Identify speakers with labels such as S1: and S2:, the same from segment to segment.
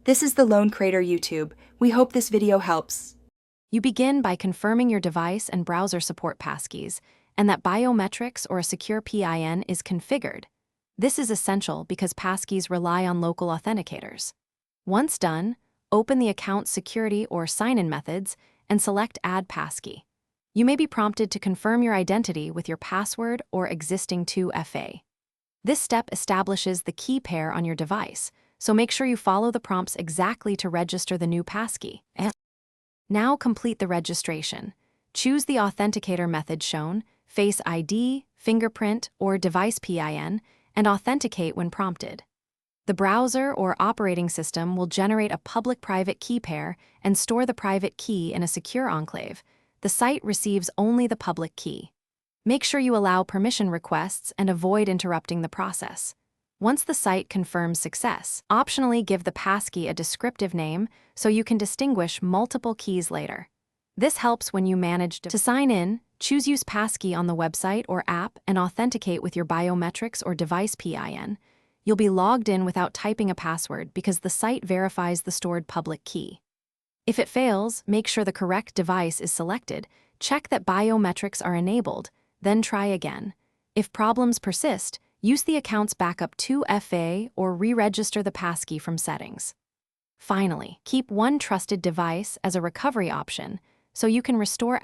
S1: This is the Lone Crater YouTube. We hope this video helps.
S2: You begin by confirming your device and browser support passkeys, and that biometrics or a secure PIN is configured. This is essential because passkeys rely on local authenticators. Once done, open the account's security or sign-in methods and select Add Passkey. You may be prompted to confirm your identity with your password or existing 2FA. This step establishes the key pair on your device, so make sure you follow the prompts exactly to register the new passkey. Now complete the registration. Choose the authenticator method shown, Face ID, fingerprint, or device PIN, and authenticate when prompted. The browser or operating system will generate a public-private key pair and store the private key in a secure enclave. The site receives only the public key. Make sure you allow permission requests and avoid interrupting the process. Once the site confirms success, optionally give the passkey a descriptive name so you can distinguish multiple keys later. This helps when you manage to sign in, choose Use Passkey on the website or app, and authenticate with your biometrics or device PIN. You'll be logged in without typing a password because the site verifies the stored public key. If it fails, make sure the correct device is selected, check that biometrics are enabled, then try again. If problems persist, use the account's backup 2FA or re-register the passkey from settings. Finally, keep one trusted device as a recovery option so you can restore.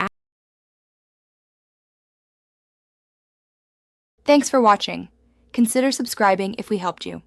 S1: Thanks for watching. Consider subscribing if we helped you.